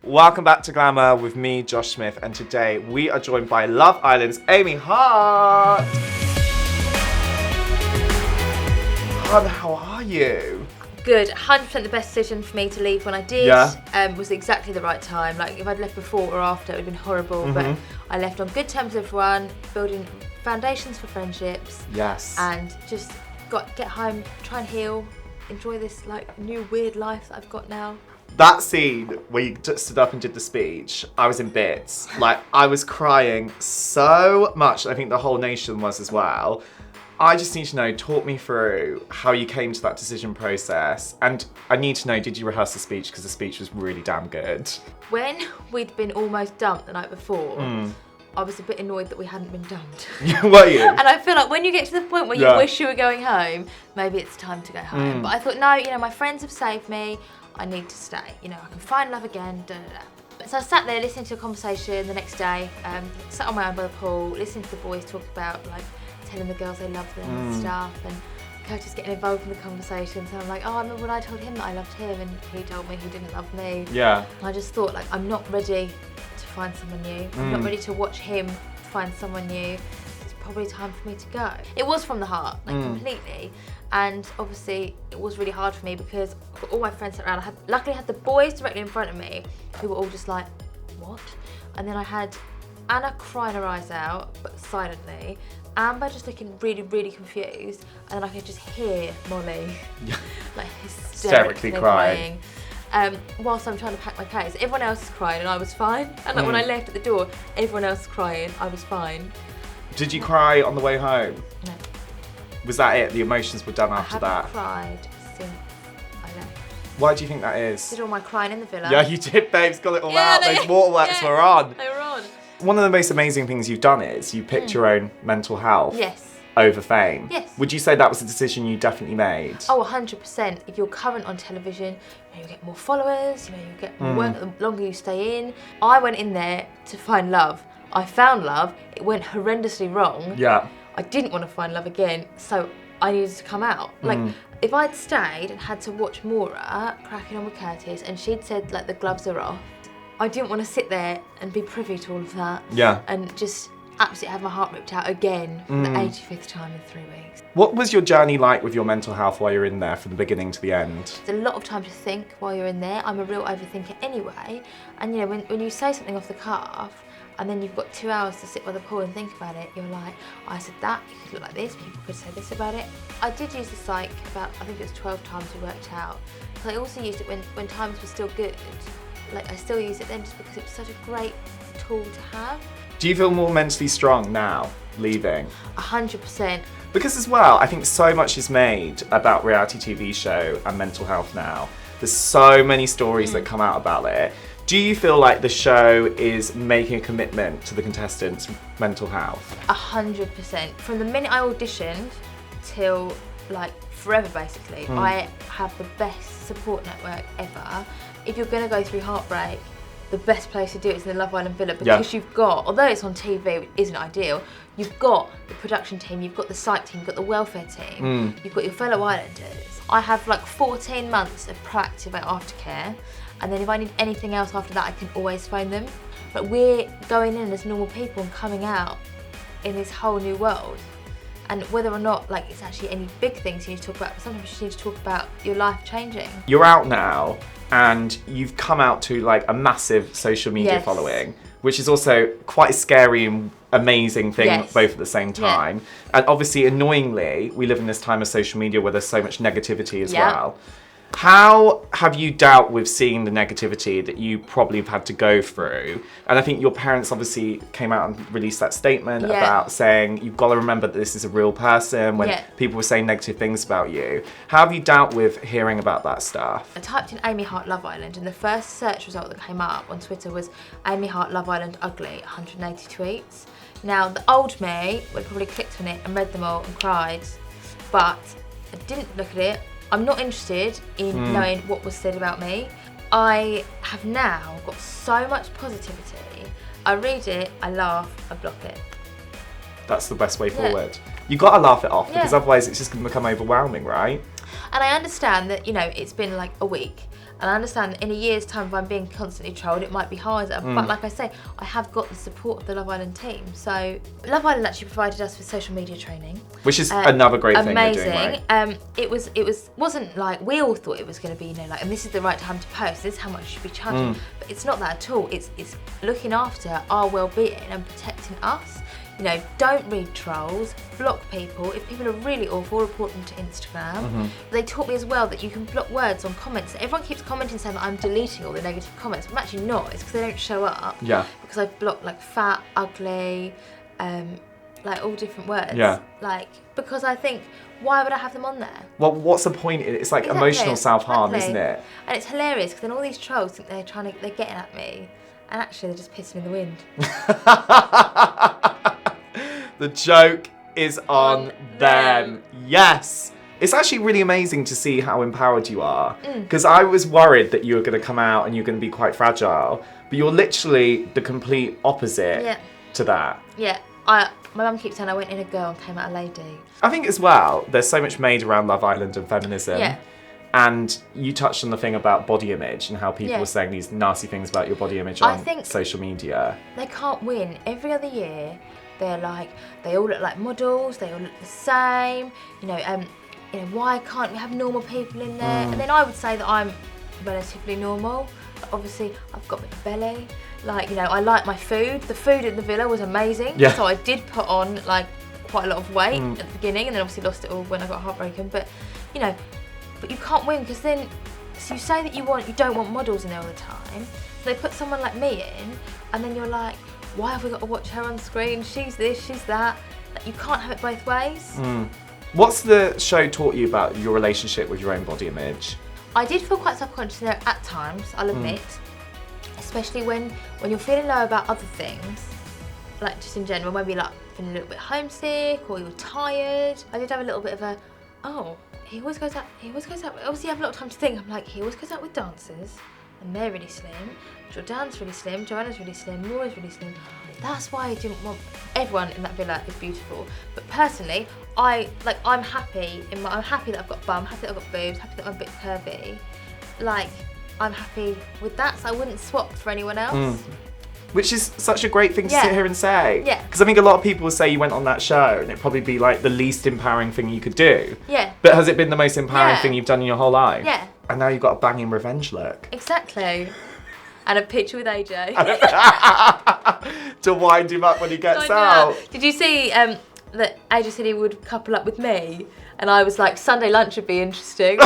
Welcome back to Glamour with me, Josh Smith, and today we are joined by Love Island's Amy Hart. Hon, how are you? Good, 100% the best decision for me to leave when I did. Yeah. Was exactly the right time. Like if I'd left before or after, it would have been horrible. But I left on good terms with everyone, building foundations for friendships. Yes. And just get home, try and heal, enjoy this like new weird life that I've got now. That scene where you stood up and did the speech, I was in bits. Like, I was crying so much. I think the whole nation was as well. I just need to know, talk me through how you came to that decision process. And I need to know, did you rehearse the speech? Because the speech was really damn good. When we'd been almost dumped the night before, I was a bit annoyed that we hadn't been dumped. Were you? And I feel like when you get to the point where you wish you were going home, maybe it's time to go home. But I thought, no, my friends have saved me. I need to stay. I can find love again. So I sat there listening to a conversation the next day, sat on my own by the pool, listening to the boys talk about like telling the girls they love them and stuff, and Curtis getting involved in the conversations. And I'm like, oh, I remember when I told him that I loved him, and he told me he didn't love me. Yeah. And I just thought, like, I'm not ready to find someone new. I'm not ready to watch him find someone new. It's probably time for me to go. It was from the heart, like completely. And obviously it was really hard for me because all my friends sat around. Luckily I had the boys directly in front of me who were all just like, what? And then I had Anna crying her eyes out, but silently. Amber just looking really, really confused. And then I could just hear Molly like hysterically crying. Whilst I'm trying to pack my case. Everyone else is crying and I was fine. And like when I left at the door, everyone else was crying, I was fine. Did you cry on the way home? No. Was that it? The emotions were done after that? I haven't cried since I left. Why do you think that is? Did all my crying in the villa. Yeah, you did, babes. Got it all out. Those waterworks were on. They were on. One of the most amazing things you've done is you picked your own mental health over fame. Yes. Would you say that was a decision you definitely made? Oh, 100%. If you're current on television, you get more followers, you get more work the longer you stay in. I went in there to find love. I found love. It went horrendously wrong. Yeah. I didn't want to find love again, so I needed to come out. Like, if I'd stayed and had to watch Maura cracking on with Curtis and she'd said, like, the gloves are off, I didn't want to sit there and be privy to all of that. Yeah. And just absolutely have my heart ripped out again for the 85th time in 3 weeks. What was your journey like with your mental health while you're in there from the beginning to the end? There's a lot of time to think while you're in there. I'm a real overthinker anyway. And, when you say something off the cuff, and then you've got 2 hours to sit by the pool and think about it, you're like, I said that, you could look like this, people could say this about it. I did use the psych about, I think it was 12 times we worked out. So I also used it when times were still good. Like, I still use it then just because it was such a great tool to have. Do you feel more mentally strong now, leaving? 100%. Because as well, I think so much is made about reality TV show and mental health now. There's so many stories that come out about it. Do you feel like the show is making a commitment to the contestants' mental health? 100%. From the minute I auditioned till like forever basically, I have the best support network ever. If you're going to go through heartbreak, the best place to do it is in the Love Island villa because you've got, although it's on TV, which isn't ideal, you've got the production team, you've got the site team, you've got the welfare team, you've got your fellow islanders. I have like 14 months of proactive aftercare. And then if I need anything else after that, I can always phone them. But we're going in as normal people and coming out in this whole new world. And whether or not like it's actually any big things you need to talk about, but sometimes you just need to talk about your life changing. You're out now and you've come out to like a massive social media following, which is also quite a scary and amazing thing both at the same time. And obviously, annoyingly, we live in this time of social media where there's so much negativity as well. How have you dealt with seeing the negativity that you probably have had to go through? And I think your parents obviously came out and released that statement about saying you've got to remember that this is a real person when people were saying negative things about you. How have you dealt with hearing about that stuff? I typed in Amy Hart Love Island and the first search result that came up on Twitter was Amy Hart Love Island ugly, 180 tweets. Now the old me would probably clicked on it and read them all and cried, but I didn't look at it. I'm not interested in knowing what was said about me. I have now got so much positivity. I read it, I laugh, I block it. That's the best way forward. You got to laugh it off because otherwise it's just going to become overwhelming, right? And I understand that, it's been like a week And I understand that in a year's time, if I'm being constantly trolled, it might be harder. But like I say, I have got the support of the Love Island team. So Love Island actually provided us with social media training, which is another great thing amazing. You're doing, right? It wasn't like we all thought it was going to be, like, and this is the right time to post. This is how much you should be charging. But it's not that at all. It's looking after our well-being and protecting us. Don't read trolls, block people. If people are really awful, report them to Instagram. They taught me as well that you can block words on comments. Everyone keeps commenting saying that I'm deleting all the negative comments, but I'm actually not. It's because they don't show up. Yeah. Because I've blocked like fat, ugly, like all different words. Yeah. Like, because I think, why would I have them on there? Well, what's the point? It's like emotional self-harm, isn't it? And it's hilarious because then all these trolls think they're getting at me, and actually they're just pissing in the wind. The joke is on them. Yes. It's actually really amazing to see how empowered you are. Because I was worried that you were going to come out and you're going to be quite fragile. But you're literally the complete opposite to that. Yeah. My mum keeps saying I went in a girl and came out a lady. I think as well, there's so much made around Love Island and feminism. Yeah. And you touched on the thing about body image and how people were saying these nasty things about your body image on social media. They can't win. Every other year, they all look like models, they all look the same, why can't we have normal people in there? And then I would say that I'm relatively normal. Obviously, I've got a bit of belly. I like my food. The food in the villa was amazing. Yeah. So I did put on quite a lot of weight at the beginning, and then obviously lost it all when I got heartbroken. But but you can't win because then, so you say that you don't want models in there all the time. So they put someone like me in, and then you're like, why have we got to watch her on screen? She's this, she's that. You can't have it both ways. What's the show taught you about your relationship with your own body image? I did feel quite self-conscious there at times, I'll admit. Especially when you're feeling low about other things, like just in general, maybe like feeling a little bit homesick or you're tired. I did have a little bit of he always goes out, obviously you have a lot of time to think. I'm like, he always goes out with dancers and they're really slim. Jordan's really slim, Joanna's really slim, Maura's really slim. That's why I didn't want, everyone in that villa is beautiful. But personally, I'm happy I'm happy that I've got a bum, happy that I've got boobs, happy that I'm a bit curvy. I'm happy with that, so I wouldn't swap for anyone else. Which is such a great thing to sit here and say. Yeah. Because I think a lot of people will say you went on that show and it'd probably be like the least empowering thing you could do. Yeah. But has it been the most empowering thing you've done in your whole life? Yeah. And now you've got a banging revenge look. Exactly. And a picture with AJ. To wind him up when he gets out. Did you see that AJ said he would couple up with me? And I was like, Sunday lunch would be interesting.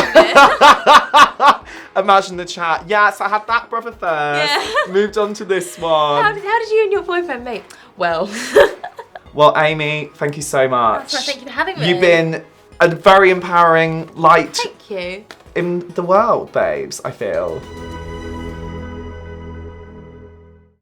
Imagine the chat. Yes, I had that brother first. Yeah. Moved on to this one. How did you and your boyfriend meet? Well. Well, Amy, thank you so much. That's right, thank you for having me. You've been a very empowering light Thank you. in the world, babes, I feel.